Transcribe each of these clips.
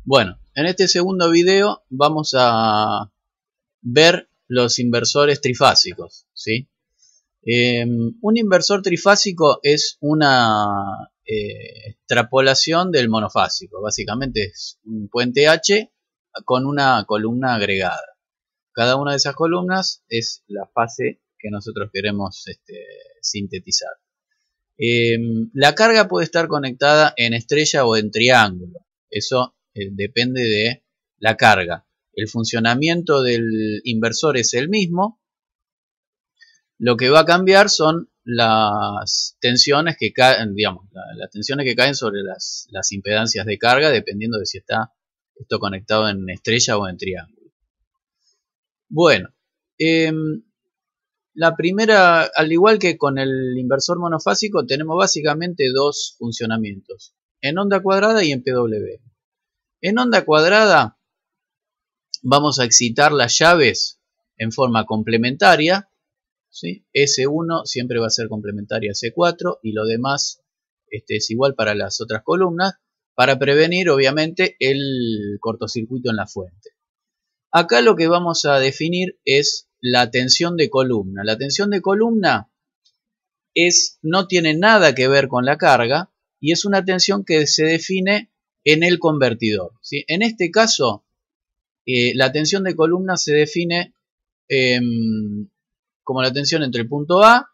Bueno, en este segundo video vamos a ver los inversores trifásicos, ¿sí? Un inversor trifásico es una extrapolación del monofásico. Básicamente es un puente H con una columna agregada. Cada una de esas columnas es la fase que nosotros queremos sintetizar. La carga puede estar conectada en estrella o en triángulo. Eso depende de la carga. El funcionamiento del inversor es el mismo. Lo que va a cambiar son las tensiones que caen, digamos, las tensiones que caen sobre las impedancias de carga, dependiendo de si está esto conectado en estrella o en triángulo. Bueno, la primera, al igual que con el inversor monofásico, tenemos básicamente dos funcionamientos, en onda cuadrada y en PW. En onda cuadrada vamos a excitar las llaves en forma complementaria, ¿sí? S1 siempre va a ser complementaria a S4 y lo demás es igual para las otras columnas, para prevenir obviamente el cortocircuito en la fuente. Acá lo que vamos a definir es la tensión de columna. La tensión de columna no tiene nada que ver con la carga y es una tensión que se define en el convertidor, ¿sí? En este caso, la tensión de columna se define como la tensión entre el punto A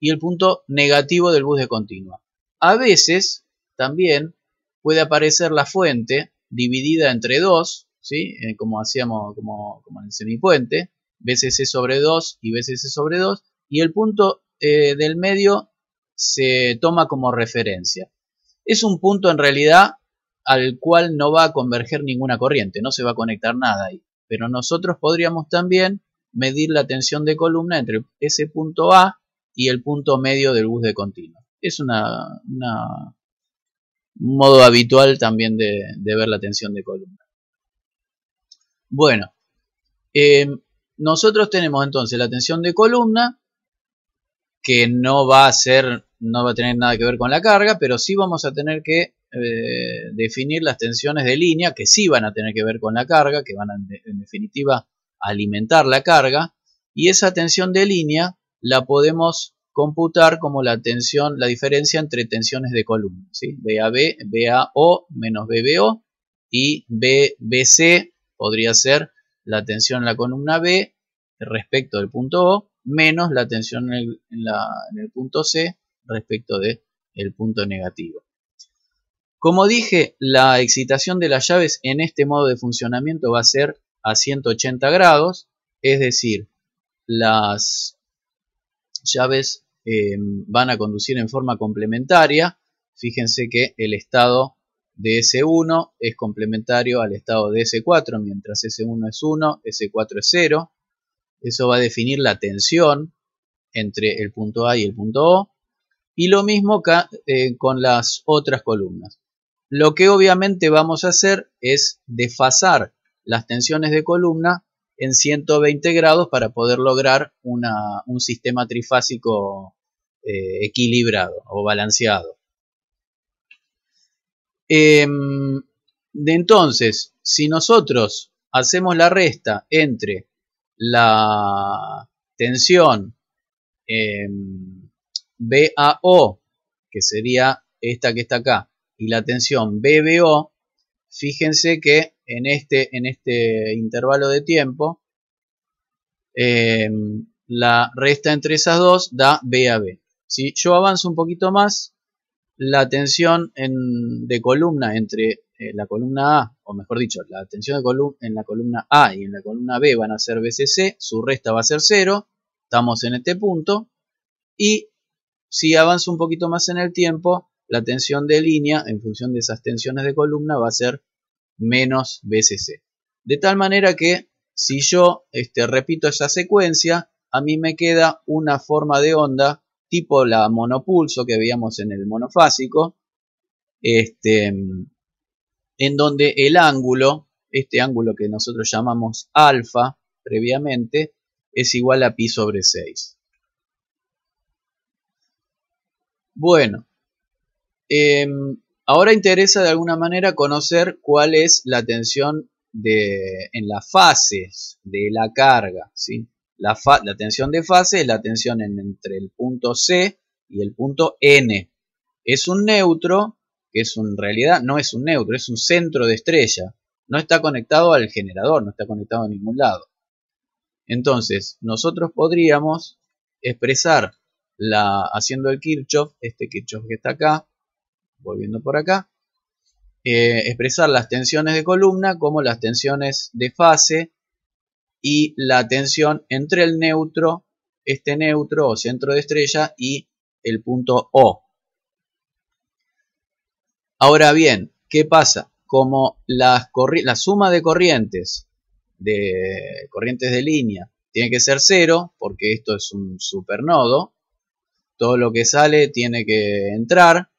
y el punto negativo del bus de continua. A veces también puede aparecer la fuente dividida entre dos, ¿sí? Como hacíamos como en el semipuente, veces sobre 2 y veces sobre 2, y el punto del medio se toma como referencia. Es un punto en realidad al cual no va a converger ninguna corriente, no se va a conectar nada ahí, pero nosotros podríamos también medir la tensión de columna entre ese punto A y el punto medio del bus de continua. Es un modo habitual también de ver la tensión de columna. Bueno, nosotros tenemos entonces la tensión de columna, que no va a tener nada que ver con la carga, pero sí vamos a tener que definir las tensiones de línea, que sí van a tener que ver con la carga, que van en definitiva a alimentar la carga, y esa tensión de línea la podemos computar como la diferencia entre tensiones de columna, ¿sí? BAB, BAO menos BBO, y BBC podría ser la tensión en la columna B respecto del punto O, menos la tensión en el punto C respecto del punto negativo. Como dije, la excitación de las llaves en este modo de funcionamiento va a ser a 180 grados, es decir, las llaves van a conducir en forma complementaria. Fíjense que el estado de S1 es complementario al estado de S4, mientras S1 es 1, S4 es 0. Eso va a definir la tensión entre el punto A y el punto O. Y lo mismo con las otras columnas. Lo que obviamente vamos a hacer es desfasar las tensiones de columna en 120 grados para poder lograr un sistema trifásico equilibrado o balanceado. Entonces, si nosotros hacemos la resta entre la tensión BAO, que sería esta que está acá, y la tensión BBO, fíjense que en este intervalo de tiempo, la resta entre esas dos da BAB. Si yo avanzo un poquito más, la tensión de columna entre la columna A, o mejor dicho, la tensión en la columna A y en la columna B van a ser BCC, su resta va a ser 0, estamos en este punto, y si avanzo un poquito más en el tiempo, la tensión de línea en función de esas tensiones de columna va a ser menos BCC. De tal manera que si yo repito esa secuencia, a mí me queda una forma de onda tipo la monopulso que veíamos en el monofásico, en donde el ángulo, este ángulo que nosotros llamamos alfa previamente, es igual a pi sobre 6. Bueno, Ahora interesa de alguna manera conocer cuál es la tensión en las fases de la carga, ¿sí? La tensión de fase es la tensión entre el punto C y el punto N. Es un neutro, que en realidad no es un neutro, es un centro de estrella. No está conectado al generador, no está conectado a ningún lado. Entonces, nosotros podríamos expresar haciendo el Kirchhoff, este Kirchhoff que está acá, volviendo por acá, expresar las tensiones de columna como las tensiones de fase y la tensión entre el neutro, este neutro o centro de estrella y el punto O. Ahora bien, ¿qué pasa? Como la suma de corrientes de línea tiene que ser cero, porque esto es un supernodo, todo lo que sale tiene que entrar,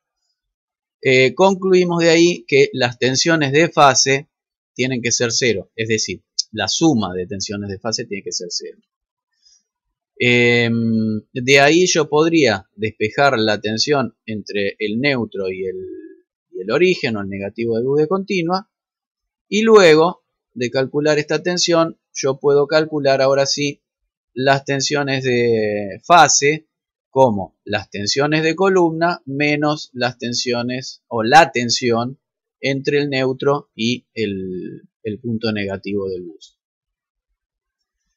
concluimos de ahí que las tensiones de fase tienen que ser cero, es decir, la suma de tensiones de fase tiene que ser cero. De ahí yo podría despejar la tensión entre el neutro y el origen o el negativo de luz de continua, y luego de calcular esta tensión yo puedo calcular ahora sí las tensiones de fase como las tensiones de columna menos las tensiones o la tensión entre el neutro y el punto negativo de luz.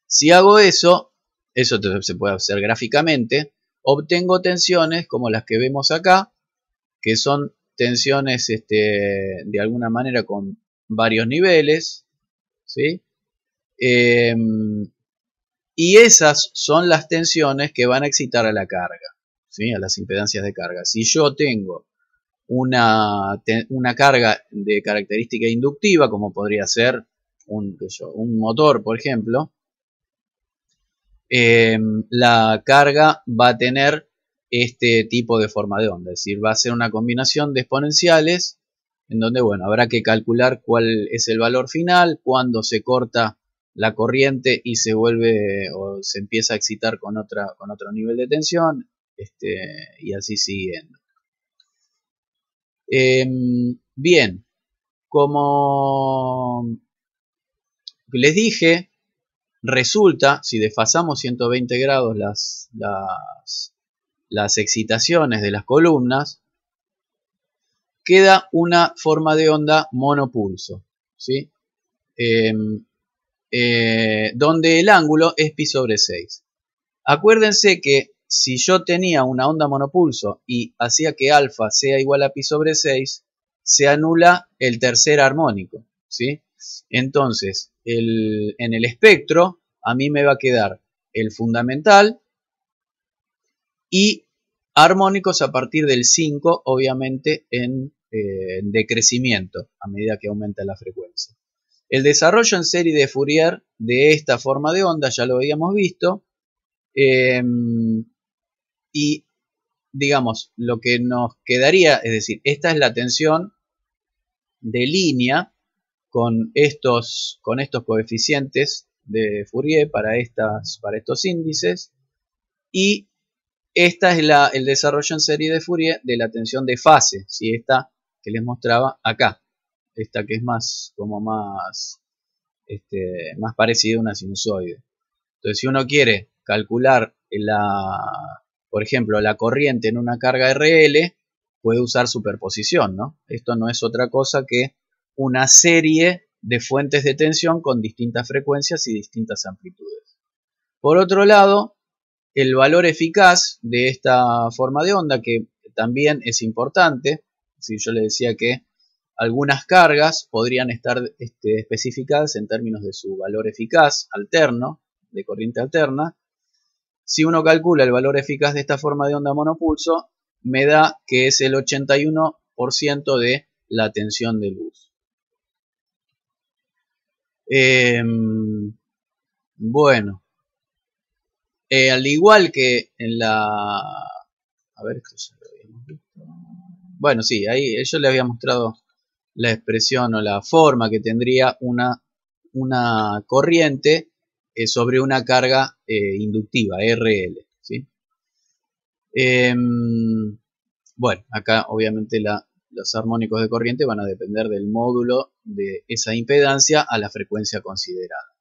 Si hago eso se puede hacer gráficamente, obtengo tensiones como las que vemos acá, que son tensiones de alguna manera con varios niveles, ¿sí? Y esas son las tensiones que van a excitar a la carga, ¿sí? A las impedancias de carga. Si yo tengo una carga de característica inductiva, como podría ser un motor, por ejemplo, la carga va a tener este tipo de forma de onda, es decir, va a ser una combinación de exponenciales en donde, bueno, habrá que calcular cuál es el valor final, cuando se corta la corriente y se vuelve o se empieza a excitar con otro nivel de tensión, y así siguiendo. Bien, como les dije, resulta, si desfasamos 120 grados las excitaciones de las columnas, queda una forma de onda monopulso, ¿sí? Donde el ángulo es pi sobre 6. Acuérdense que si yo tenía una onda monopulso y hacía que alfa sea igual a pi sobre 6, se anula el tercer armónico, ¿sí? Entonces, en el espectro, a mí me va a quedar el fundamental y armónicos a partir del 5, obviamente en decrecimiento a medida que aumenta la frecuencia. El desarrollo en serie de Fourier de esta forma de onda ya lo habíamos visto, y digamos lo que nos quedaría, es decir, esta es la tensión de línea con estos coeficientes de Fourier para estos índices, y esta es el desarrollo en serie de Fourier de la tensión de fase, ¿sí? Esta que les mostraba acá, esta que es más parecida a una sinusoide. Entonces, si uno quiere calcular por ejemplo, la corriente en una carga RL, puede usar superposición, ¿no? Esto no es otra cosa que una serie de fuentes de tensión con distintas frecuencias y distintas amplitudes. Por otro lado, el valor eficaz de esta forma de onda, que también es importante, si yo le decía que algunas cargas podrían estar especificadas en términos de su valor eficaz alterno, de corriente alterna. Si uno calcula el valor eficaz de esta forma de onda monopulso, me da que es el 81% de la tensión de luz. Bueno, al igual que en la... A ver, esto ya lo habíamos visto. Bueno, sí, ahí yo le había mostrado la expresión o la forma que tendría una corriente sobre una carga inductiva, RL, ¿sí? Bueno, acá obviamente la los armónicos de corriente van a depender del módulo de esa impedancia a la frecuencia considerada.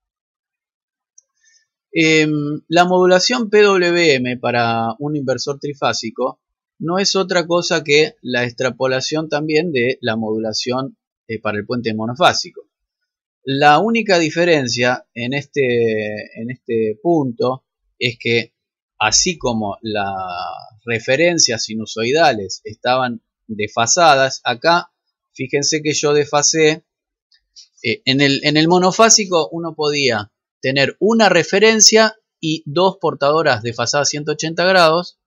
La modulación PWM para un inversor trifásico no es otra cosa que la extrapolación también de la modulación para el puente monofásico. La única diferencia en este punto es que así como las referencias sinusoidales estaban desfasadas, acá fíjense que yo desfasé, en el monofásico uno podía tener una referencia y dos portadoras desfasadas 180 grados,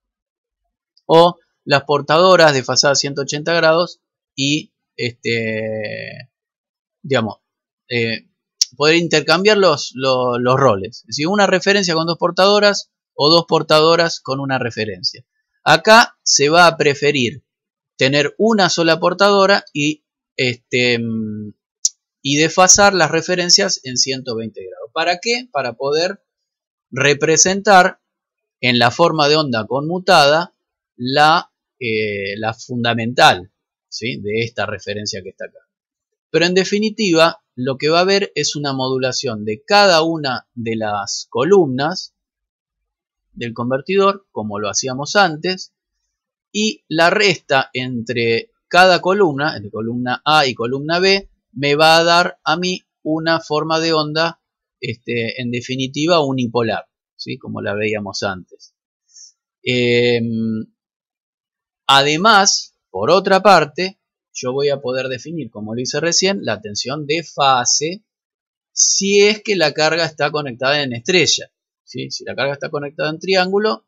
o las portadoras desfasadas 180 grados y digamos, poder intercambiar los roles. Es decir, una referencia con dos portadoras o dos portadoras con una referencia. Acá se va a preferir tener una sola portadora y desfasar las referencias en 120 grados. ¿Para qué? Para poder representar en la forma de onda conmutada la fundamental, ¿sí?, de esta referencia que está acá. Pero en definitiva, lo que va a haber es una modulación de cada una de las columnas del convertidor, como lo hacíamos antes, y la resta entre cada columna, entre columna A y columna B, me va a dar a mí una forma de onda, en definitiva, unipolar, ¿sí?, como la veíamos antes. Además, por otra parte, yo voy a poder definir, como lo hice recién, la tensión de fase si es que la carga está conectada en estrella, ¿sí? Si la carga está conectada en triángulo,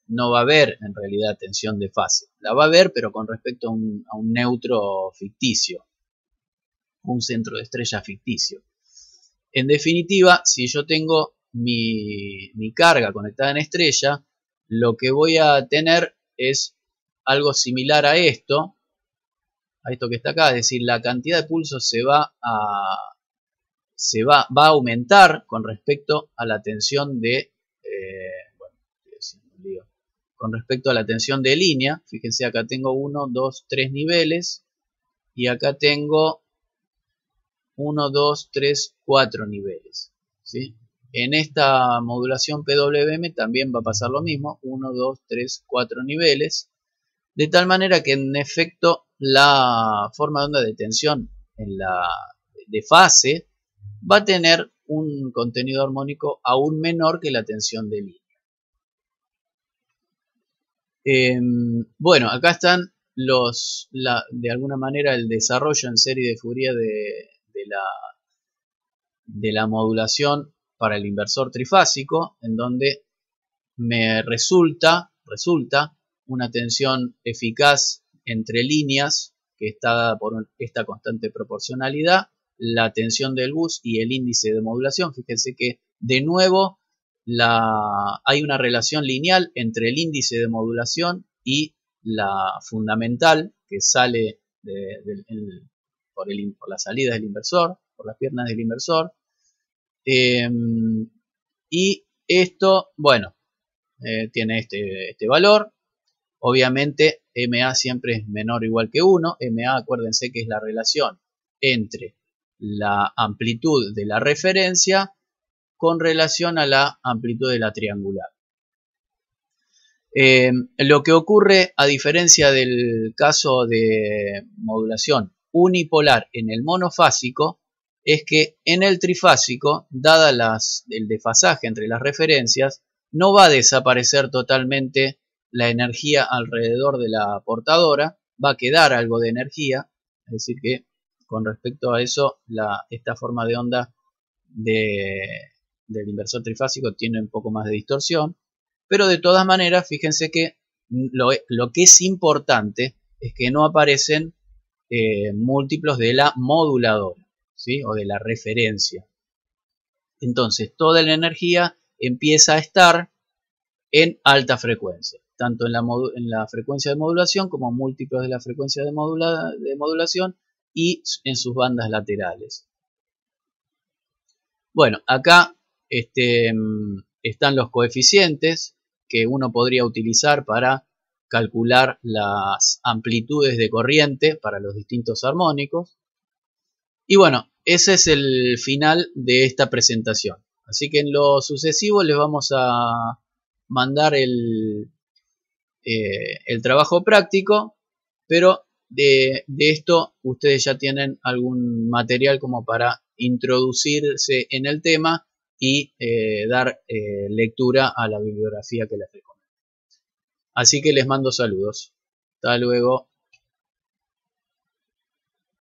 no va a haber en realidad tensión de fase. La va a haber, pero con respecto a un neutro ficticio, un centro de estrella ficticio. En definitiva, si yo tengo mi carga conectada en estrella, lo que voy a tener es algo similar a esto que está acá, es decir, la cantidad de pulsos va a aumentar con respecto a la tensión de, con respecto a la tensión de línea. Fíjense, acá tengo 1, 2, 3 niveles y acá tengo 1, 2, 3, 4 niveles, ¿sí? En esta modulación PWM también va a pasar lo mismo, 1, 2, 3, 4 niveles, de tal manera que en efecto la forma de onda de tensión de fase va a tener un contenido armónico aún menor que la tensión de línea. Bueno, acá están de alguna manera el desarrollo en serie de Fourier de la modulación para el inversor trifásico, en donde me resulta una tensión eficaz entre líneas que está dada por esta constante proporcionalidad, la tensión del bus y el índice de modulación. Fíjense que de nuevo hay una relación lineal entre el índice de modulación y la fundamental que sale por la salida del inversor, por las piernas del inversor. Y esto, bueno, tiene este valor. Obviamente MA siempre es menor o igual que 1. MA, acuérdense que es la relación entre la amplitud de la referencia con relación a la amplitud de la triangular. Lo que ocurre, a diferencia del caso de modulación unipolar en el monofásico, es que en el trifásico, dada el desfasaje entre las referencias, no va a desaparecer totalmente la energía alrededor de la portadora, va a quedar algo de energía, es decir que con respecto a eso, esta forma de onda del inversor trifásico tiene un poco más de distorsión, pero de todas maneras, fíjense que lo que es importante es que no aparecen múltiplos de la moduladora, ¿sí?, o de la referencia. Entonces, toda la energía empieza a estar en alta frecuencia, tanto en la frecuencia de modulación como múltiplos de la frecuencia de modulación y en sus bandas laterales. Bueno, acá están los coeficientes que uno podría utilizar para calcular las amplitudes de corriente para los distintos armónicos. Y bueno, ese es el final de esta presentación. Así que en lo sucesivo les vamos a mandar el trabajo práctico, pero de esto ustedes ya tienen algún material como para introducirse en el tema y dar lectura a la bibliografía que les recomiendo. Así que les mando saludos. Hasta luego.